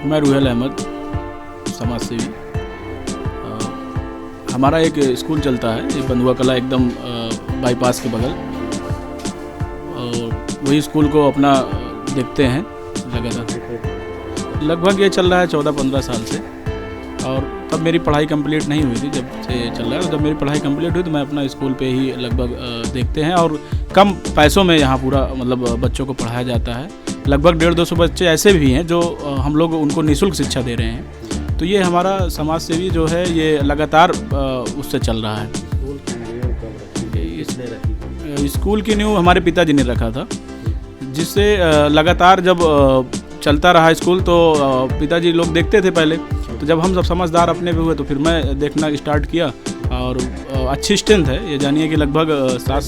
मैं रुहेल अहमद, समाज सेवी। हमारा एक स्कूल चलता है, ये बंधुआ कला एकदम बाईपास के बगल, और वही स्कूल को अपना देखते हैं लगातार। लगभग ये चल रहा है 14-15 साल से, और तब मेरी पढ़ाई कंप्लीट नहीं हुई थी। जब से चल रहा है, जब मेरी पढ़ाई कंप्लीट हुई तो मैं अपना स्कूल पे ही लगभग देखते हैं, और कम पैसों में यहाँ पूरा मतलब बच्चों को पढ़ाया जाता है। लगभग 150-200 बच्चे ऐसे भी हैं जो हम लोग उनको निःशुल्क शिक्षा दे रहे हैं। तो ये हमारा समाज सेवी जो है ये लगातार उससे चल रहा है। स्कूल की नींव हमारे पिताजी ने रखा था, जिससे लगातार जब चलता रहा स्कूल तो पिताजी लोग देखते थे पहले, तो जब हम सब समझदार अपने भी हुए तो फिर मैं देखना स्टार्ट किया, और अच्छी स्ट्रेंथ है। ये जानिए कि लगभग 7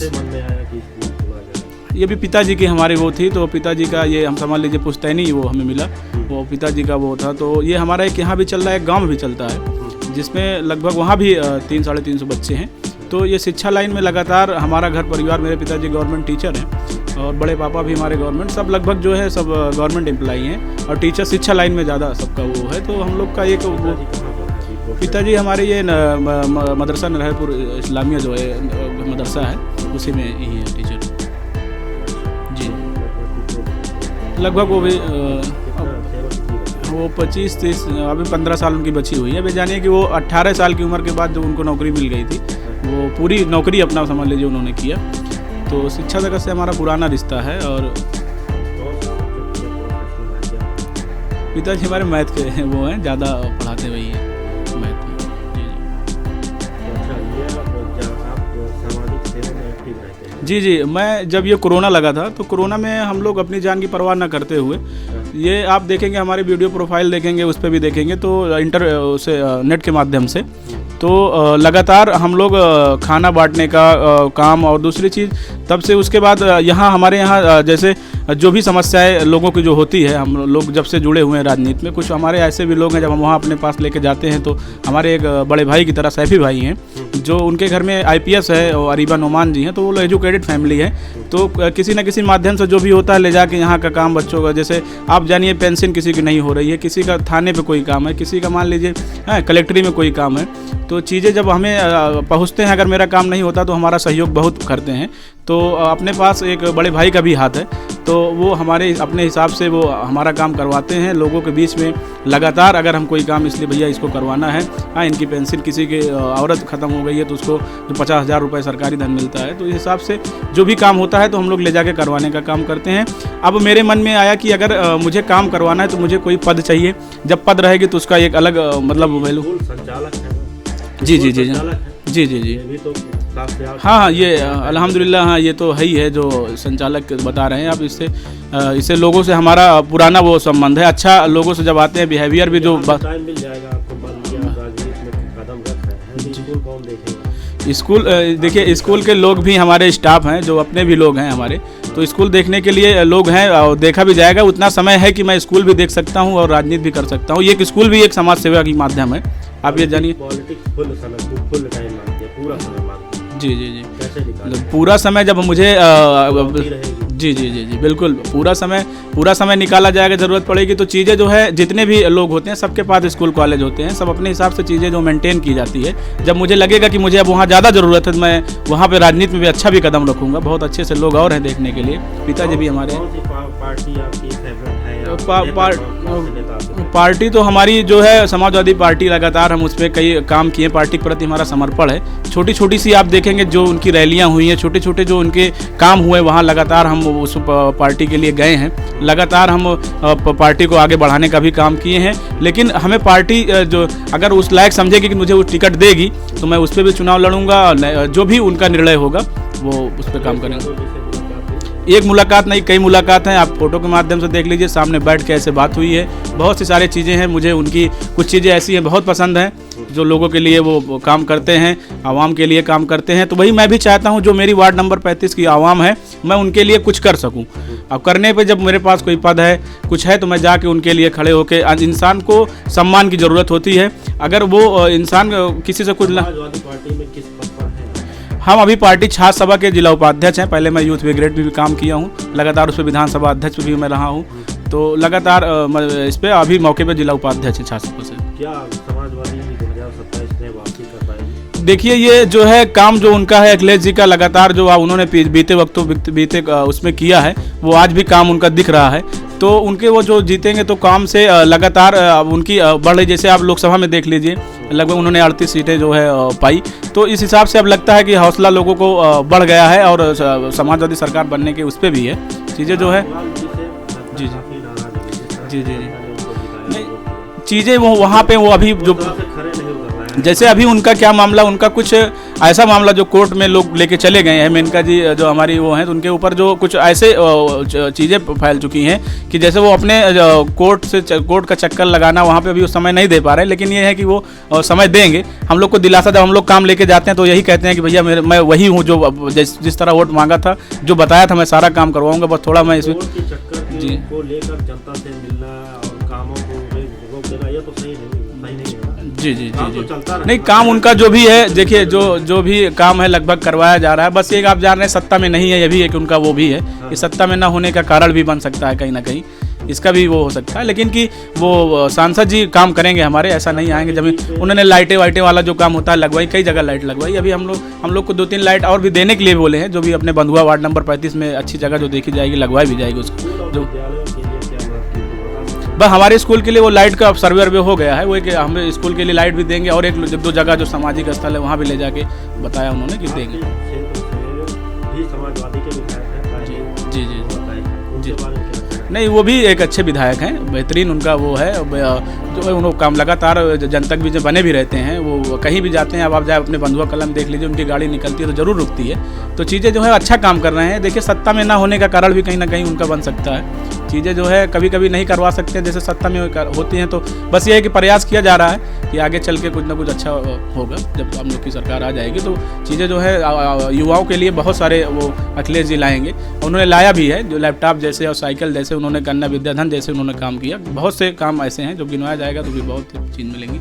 ये भी पिताजी की हमारी वो थी, तो पिताजी का ये हम समझ लीजिए पुश्तैनी वो हमें मिला, वो पिताजी का वो था। तो ये हमारा एक यहाँ भी चल रहा है, एक गाँव में भी चलता है, जिसमें लगभग वहाँ भी 300-350 बच्चे हैं। तो ये शिक्षा लाइन में लगातार हमारा घर परिवार, मेरे पिताजी गवर्नमेंट टीचर हैं और बड़े पापा भी हमारे गवर्नमेंट, सब लगभग जो है सब गवर्नमेंट एम्प्लॉई हैं, और टीचर शिक्षा लाइन में ज़्यादा सबका वो है। तो हम लोग का एक पिताजी हमारे ये मदरसा नरहपुर इस्लामिया जो है मदरसा है, उसी में ही है टीचर जी। लगभग वो भी वो 25-30 अभी 15 साल उनकी बची हुई है। वे जानिए कि वो 18 साल की उम्र के बाद जो उनको नौकरी मिल गई थी, वो पूरी नौकरी अपना समझ लीजिए उन्होंने किया। तो शिक्षा जगत से हमारा पुराना रिश्ता है। और पिताजी हमारे मैथ के वो हैं, ज़्यादा पढ़ाते वही हैं मैथ में। जी जी, मैं जब ये कोरोना लगा था तो कोरोना में हम लोग अपनी जान की परवाह न करते हुए, ये आप देखेंगे हमारे वीडियो प्रोफाइल देखेंगे, उस पर भी देखेंगे तो उसे नेट के माध्यम से तो लगातार हम लोग खाना बांटने का काम, और दूसरी चीज़ तब से उसके बाद यहाँ हमारे यहाँ जैसे जो भी समस्याएं लोगों की जो होती है, हम लोग जब से जुड़े हुए हैं राजनीति में, कुछ हमारे ऐसे भी लोग हैं जब हम वहाँ अपने पास लेके जाते हैं तो हमारे एक बड़े भाई की तरह सैफी भाई हैं, जो उनके घर में IPS है और अरीबा नोमान जी हैं, तो वो लोग एजुकेटेड फैमिली है। तो किसी न किसी माध्यम से जो भी होता है ले जाके यहाँ का काम बच्चों का, जैसे आप जानिए पेंशन किसी की नहीं हो रही है, किसी का थाने पे कोई काम है, किसी का मान लीजिए कलेक्ट्री में कोई काम है, तो चीज़ें जब हमें पहुँचते हैं, अगर मेरा काम नहीं होता तो हमारा सहयोग बहुत करते हैं। तो अपने पास एक बड़े भाई का भी हाथ है, तो वो हमारे अपने हिसाब से वो हमारा काम करवाते हैं लोगों के बीच में लगातार। अगर हम कोई काम इसलिए भैया इसको करवाना है, हाँ इनकी पेंशन किसी की औरत ख़त्म हो गई है तो उसको जो 50,000 रुपये सरकारी धन मिलता है, तो इस हिसाब से जो भी काम होता है तो हम लोग ले जाके करवाने का काम करते हैं। अब मेरे मन में आया कि अगर मुझे काम करवाना है तो मुझे कोई पद चाहिए, जब पद रहेगी तो उसका एक अलग मतलब वैल्यू। जी जी जी जी जी जी हाँ, ये अल्हम्दुलिल्लाह, हाँ ये तो है ही है जो संचालक बता रहे हैं आप। इससे लोगों से हमारा पुराना वो संबंध है, अच्छा लोगों से जब आते हैं बिहेवियर भी जो मिल जाएगा आपको, कदम रख है स्कूल कौन देखेगा। स्कूल देखिए, स्कूल के लोग भी हमारे स्टाफ हैं जो अपने भी लोग हैं हमारे, तो स्कूल देखने के लिए लोग हैं और देखा भी जाएगा। उतना समय है कि मैं स्कूल भी देख सकता हूँ और राजनीति भी कर सकता हूँ। ये स्कूल भी एक समाज सेवा की माध्यम है, आप ये जानिए। पॉलिटिक्स फुल टाइम मांगती है, पूरा समय मांगती है। जी जी जी, कैसे निकालें? पूरा समय जब मुझे जी जी जी जी बिल्कुल, पूरा समय निकाला जाएगा, ज़रूरत पड़ेगी तो चीज़ें जो है जितने भी लोग होते हैं सबके पास स्कूल कॉलेज होते हैं, सब अपने हिसाब से चीज़ें जो मेंटेन की जाती है। जब मुझे लगेगा कि मुझे अब वहाँ ज़्यादा ज़रूरत है तो मैं वहाँ पे राजनीति में भी अच्छा भी कदम रखूँगा। बहुत अच्छे से लोग और हैं देखने के लिए, पिताजी भी हमारे। पार्टी आपकी फेवरेट है? पार्टी तो हमारी जो है समाजवादी पार्टी, लगातार हम उस पर कई काम किए, पार्टी के प्रति हमारा समर्पण है। छोटी छोटी सी आप देखेंगे जो उनकी रैलियां हुई हैं, छोटे छोटे जो उनके काम हुए, वहाँ लगातार हम उस पार्टी के लिए गए हैं, लगातार हम पार्टी को आगे बढ़ाने का भी काम किए हैं। लेकिन हमें पार्टी जो अगर उस लायक समझेगी कि मुझे वो टिकट देगी तो मैं उस पर भी चुनाव लड़ूंगा, जो भी उनका निर्णय होगा वो उस पर काम करेंगे। एक मुलाकात नहीं, कई मुलाकात हैं, आप फोटो के माध्यम से देख लीजिए, सामने बैठ के ऐसे बात हुई है। बहुत सी सारी चीज़ें हैं, मुझे उनकी कुछ चीज़ें ऐसी हैं बहुत पसंद हैं जो लोगों के लिए वो काम करते हैं, आवाम के लिए काम करते हैं। तो वही मैं भी चाहता हूं, जो मेरी वार्ड नंबर 35 की आवाम है, मैं उनके लिए कुछ कर सकूं। अब करने पे जब मेरे पास कोई पद है, कुछ है, तो मैं जाके उनके लिए खड़े होकर, इंसान को सम्मान की ज़रूरत होती है। अगर वो इंसान किसी से कुछ पार्टी में किस पद पर है? हम अभी पार्टी छात्र सभा के जिला उपाध्यक्ष हैं। पहले मैं यूथ ब्रिगेड भी काम किया हूँ, लगातार उस पर विधानसभा अध्यक्ष भी मैं रहा हूँ। तो लगातार इस पे अभी मौके पे जिला उपाध्यक्ष है छात्र से। क्या समाजवादी 2027 में वापसी कर पाएगी? देखिए ये जो है काम जो उनका है अखिलेश जी का लगातार जो उन्होंने बीते उसमें किया है वो आज भी काम उनका दिख रहा है। तो उनके वो जो जीतेंगे तो काम से लगातार अब उनकी बढ़ रही, जैसे आप लोकसभा में देख लीजिए लगभग उन्होंने 38 सीटें जो है पाई। तो इस हिसाब से अब लगता है कि हौसला लोगों को बढ़ गया है और समाजवादी सरकार बनने के उस पर भी है चीज़ें जो है। जी जी जी जी नहीं चीज़ें वो वहाँ पे वो अभी जो जैसे अभी उनका क्या मामला, उनका कुछ ऐसा मामला जो कोर्ट में लोग लेके चले गए हैं, मेनका जी जो हमारी वो हैं तो उनके ऊपर जो कुछ ऐसे चीज़ें फैल चुकी हैं कि जैसे वो अपने कोर्ट का चक्कर लगाना वहाँ पे अभी वो समय नहीं दे पा रहे। लेकिन ये है कि वो समय देंगे हम लोग को दिलासा। जब हम लोग काम लेके जाते हैं तो यही कहते हैं कि भैया मैं वही हूँ जो जिस तरह वोट मांगा था, जो बताया था मैं सारा काम करवाऊँगा, बस थोड़ा मैं इसमें जी को लेकर जनता से मिलना और कामों को रोक देना ये तो सही नहीं है। जी जी जी जी नहीं काम उनका जो भी है, देखिए जो भी काम है लगभग करवाया जा रहा है। बस एक आप जान रहे हैं सत्ता में नहीं है, ये भी है कि उनका वो भी है कि सत्ता में ना होने का कारण भी बन सकता है कहीं ना कहीं, इसका भी वो हो सकता है। लेकिन कि वो सांसद जी काम करेंगे हमारे, ऐसा नहीं आएंगे। जब उन्होंने लाइटें वाइटें वाला जो काम होता है लगवाई, कई जगह लाइट लगवाई। अभी हम लोग को 2-3 लाइट और भी देने के लिए बोले हैं, जो भी अपने बंधुआ वार्ड नंबर 35 में अच्छी जगह जो देखी जाएगी लगवाई भी जाएगी उसको। जो बस हमारे स्कूल के लिए वो लाइट का सर्वे हो गया है, वो एक हम स्कूल के लिए लाइट भी देंगे और एक 2 जगह जो सामाजिक स्थल है वहाँ भी ले जाके बताया उन्होंने कि देंगे। जी जी जी नहीं वो भी एक अच्छे विधायक हैं, बेहतरीन उनका वो है जो है उन्होंने काम लगातार जनतक भी बने भी रहते हैं। वो कहीं भी जाते हैं, अब आप जाए अपने बंधुआ कलम देख लीजिए, उनकी गाड़ी निकलती है तो ज़रूर रुकती है। तो चीज़ें जो है अच्छा काम कर रहे हैं। देखिए सत्ता में ना होने का कारण भी कहीं ना कहीं उनका बन सकता है। चीज़ें जो है कभी कभी नहीं करवा सकते जैसे सत्ता में होती हैं। तो बस ये है कि प्रयास किया जा रहा है कि आगे चल के कुछ ना कुछ अच्छा होगा। जब हम लोग की सरकार आ जाएगी तो चीज़ें जो है युवाओं के लिए बहुत सारे वो अखिलेश जी लाएंगे। उन्होंने लाया भी है, जो लैपटॉप जैसे और साइकिल जैसे उन्होंने कन्या विद्याधन जैसे उन्होंने काम किया। बहुत से काम ऐसे हैं जो गिनवाया जाएगा तो भी बहुत चीज़ मिलेंगी।